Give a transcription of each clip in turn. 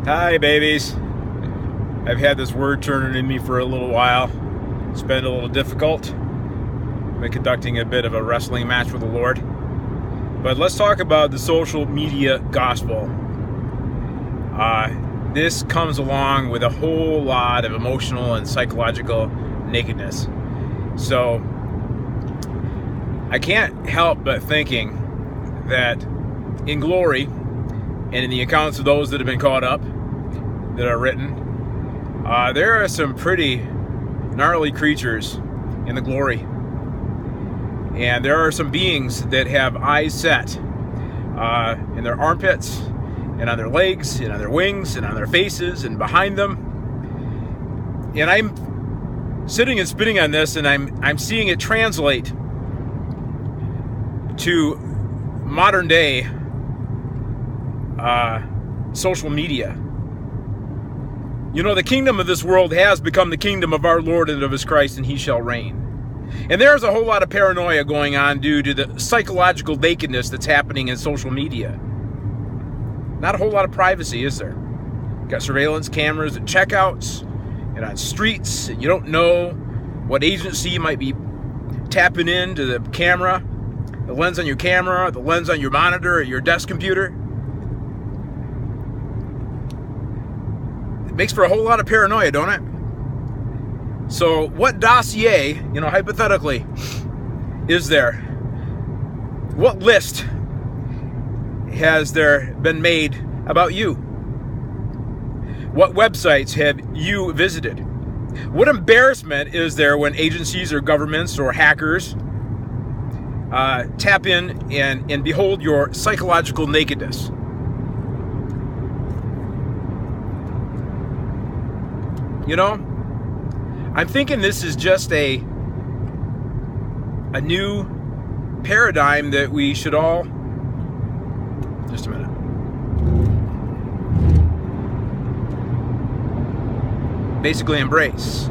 Hi, babies. I've had this word turning in me for a little while. It's been a little difficult. I've been conducting a bit of a wrestling match with the Lord. But let's talk about the social media gospel. This comes along with a whole lot of emotional and psychological nakedness. So I can't help but thinking that in glory and in the accounts of those that have been caught up, that are written, there are some pretty gnarly creatures in the glory. And there are some beings that have eyes set in their armpits, and on their legs, and on their wings, and on their faces, and behind them. And I'm sitting and spinning on this, and I'm seeing it translate to modern day social media. You know, the kingdom of this world has become the kingdom of our Lord and of his Christ, and he shall reign. And there's a whole lot of paranoia going on due to the psychological nakedness that's happening in social media. Not a whole lot of privacy, is there? Got surveillance cameras at checkouts and on streets, and you don't know what agency might be tapping into the camera, the lens on your camera, the lens on your monitor, or your desk computer. Makes for a whole lot of paranoia, don't it? So what dossier, hypothetically, is there? What list has there been made about you? What websites have you visited? What embarrassment is there when agencies or governments or hackers tap in and behold your psychological nakedness? I'm thinking this is just a new paradigm that we should all, just a minute, basically embrace.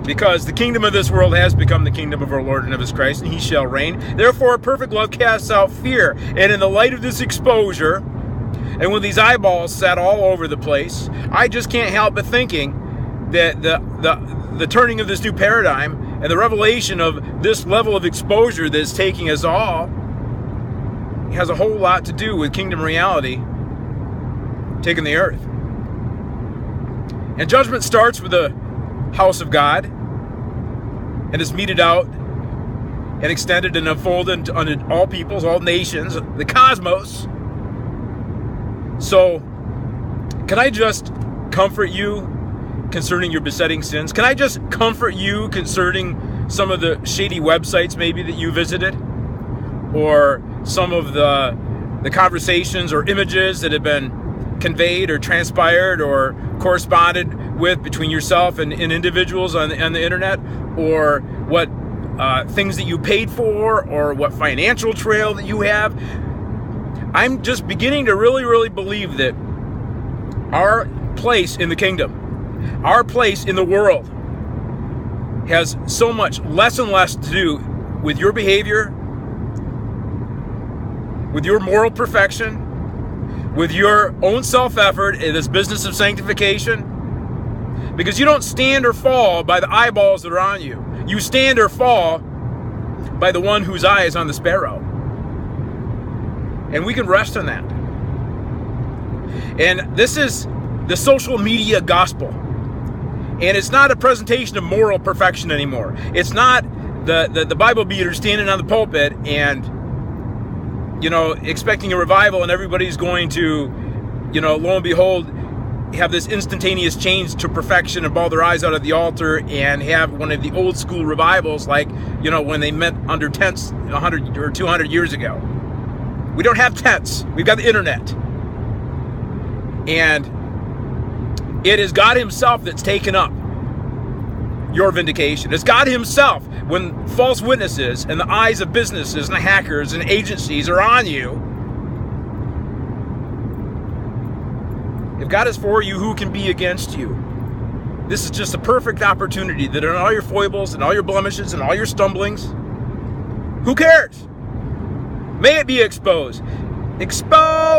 Because the kingdom of this world has become the kingdom of our Lord and of his Christ, and he shall reign. Therefore, perfect love casts out fear. And in the light of this exposure, and with these eyeballs set all over the place, I just can't help but thinking that the turning of this new paradigm and the revelation of this level of exposure that's taking us all has a whole lot to do with kingdom reality taking the earth. And judgment starts with the house of God and is meted out and extended and unfolded unto all peoples, all nations, the cosmos. So, can I just comfort you concerning your besetting sins? Can I just comfort you concerning some of the shady websites maybe that you visited? Or some of the conversations or images that have been conveyed or transpired or corresponded with between yourself and individuals on the internet? Or what things that you paid for, or what financial trail that you have? I'm just beginning to really, really believe that our place in the kingdom, our place in the world, has so much less and less to do with your behavior, with your moral perfection, with your own self-effort in this business of sanctification. Because you don't stand or fall by the eyeballs that are on you. You stand or fall by the one whose eye is on the sparrow. And we can rest on that. And this is the social media gospel. And it's not a presentation of moral perfection anymore. It's not the Bible beater standing on the pulpit and, expecting a revival, and everybody's going to, lo and behold, have this instantaneous change to perfection and ball their eyes out at the altar and have one of the old school revivals like, when they met under tents 100 or 200 years ago. We don't have tents. We've got the internet. And it is God himself that's taken up your vindication. It's God himself. When false witnesses and the eyes of businesses and the hackers and agencies are on you, if God is for you, who can be against you? This is just a perfect opportunity that in all your foibles and all your blemishes and all your stumblings, who cares? May it be exposed. Expose!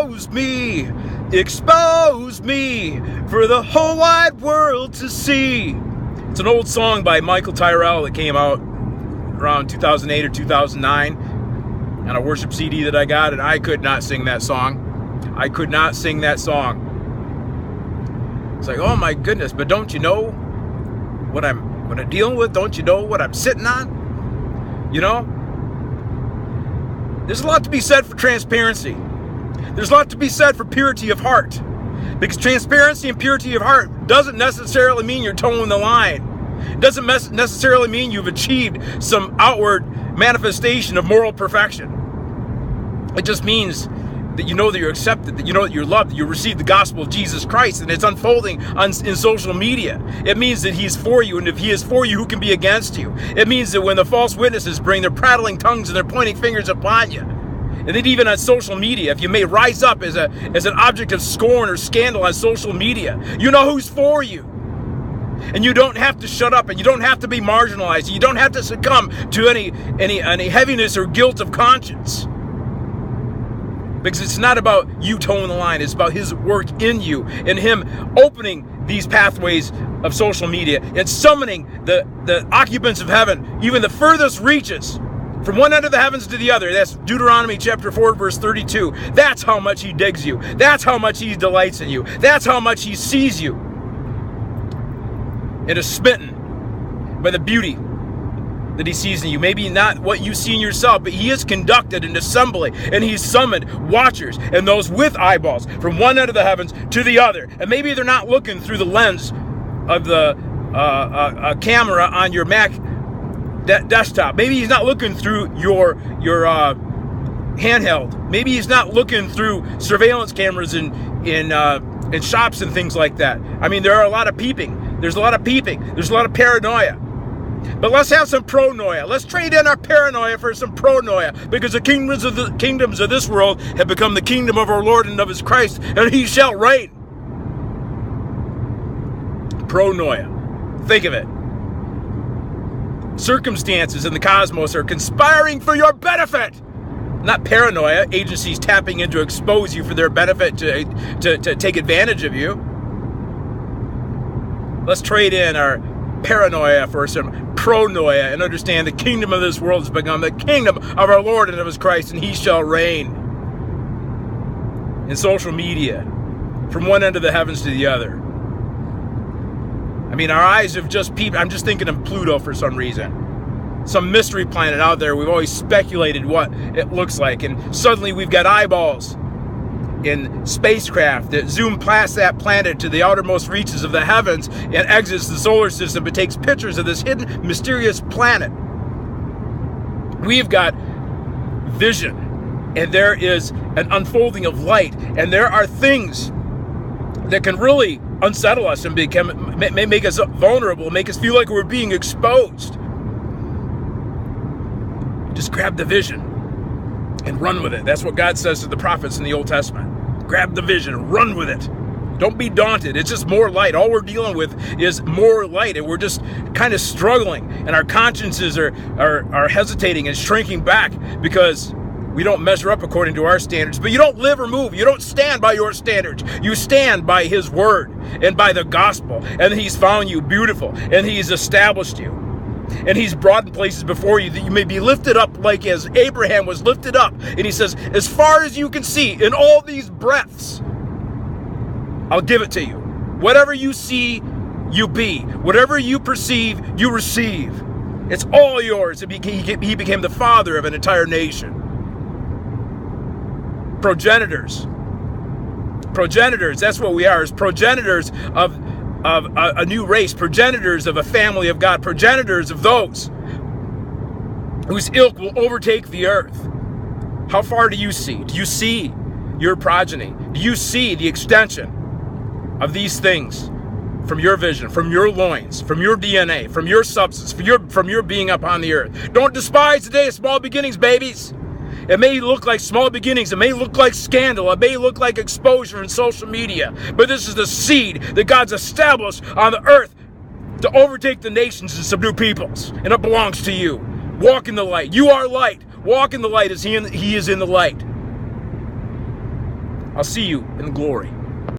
expose me for the whole wide world to see. It's an old song by Michael Tyrrell that came out around 2008 or 2009 on a worship CD that I got, and I could not sing that song. I could not sing that song. It's like, oh my goodness, but don't you know what I'm dealing with? Don't you know what I'm sitting on? You know? There's a lot to be said for transparency. There's a lot to be said for purity of heart. Because transparency and purity of heart doesn't necessarily mean you're towing the line. It doesn't necessarily mean you've achieved some outward manifestation of moral perfection. It just means that you know that you're accepted, that you know that you're loved, that you receive the gospel of Jesus Christ, and it's unfolding in social media. It means that he's for you, and if he is for you, who can be against you? It means that when the false witnesses bring their prattling tongues and their pointing fingers upon you, and then even on social media, if you may rise up as an object of scorn or scandal on social media, you know who's for you. And you don't have to shut up, and you don't have to be marginalized. You don't have to succumb to any heaviness or guilt of conscience. Because it's not about you towing the line. It's about his work in you and him opening these pathways of social media and summoning the occupants of heaven, even the furthest reaches, from one end of the heavens to the other. That's Deuteronomy chapter 4, verse 32. That's how much he digs you. That's how much he delights in you. That's how much he sees you and is smitten by the beauty that he sees in you. Maybe not what you see in yourself, but he has conducted an assembly, and he's summoned watchers and those with eyeballs from one end of the heavens to the other. And maybe they're not looking through the lens of the camera on your Mac desktop. Maybe he's not looking through your handheld. Maybe he's not looking through surveillance cameras in shops and things like that. I mean, there are a lot of peeping. There's a lot of peeping. There's a lot of paranoia. But let's have some pronoia. Let's trade in our paranoia for some pronoia, because the kingdoms of this world have become the kingdom of our Lord and of his Christ, and he shall reign. Pronoia. Think of it. Circumstances in the cosmos are conspiring for your benefit. Not paranoia, agencies tapping in to expose you for their benefit, to take advantage of you. Let's trade in our paranoia for some pronoia and understand the kingdom of this world has become the kingdom of our Lord and of his Christ, and he shall reign. In social media, from one end of the heavens to the other. I mean, our eyes have just peeped. I'm just thinking of Pluto for some reason. Some mystery planet out there. We've always speculated what it looks like, and suddenly we've got eyeballs in spacecraft that zoom past that planet to the outermost reaches of the heavens and exits the solar system, but takes pictures of this hidden, mysterious planet. We've got vision, and there is an unfolding of light, and there are things that can really unsettle us and make us vulnerable, make us feel like we're being exposed. Just grab the vision and run with it. That's what God says to the prophets in the Old Testament. Grab the vision, run with it. Don't be daunted. It's just more light. All we're dealing with is more light, and we're just kind of struggling, and our consciences are hesitating and shrinking back because we don't measure up according to our standards. But you don't live or move. You don't stand by your standards. You stand by his word and by the gospel, and he's found you beautiful, and he's established you. And he's brought in places before you that you may be lifted up like as Abraham was lifted up. And he says, as far as you can see, in all these breaths, I'll give it to you. Whatever you see, you be. Whatever you perceive, you receive. It's all yours. He became the father of an entire nation. Progenitors. Progenitors, that's what we are, is progenitors of a new race, progenitors of a family of God, progenitors of those whose ilk will overtake the earth. How far do you see? Do you see your progeny? Do you see the extension of these things from your vision, from your loins, from your DNA, from your substance, from your being upon the earth? Don't despise the day of small beginnings, babies. It may look like small beginnings. It may look like scandal. It may look like exposure in social media. But this is the seed that God's established on the earth to overtake the nations and subdue peoples. And it belongs to you. Walk in the light. You are light. Walk in the light as he is in the light. I'll see you in glory.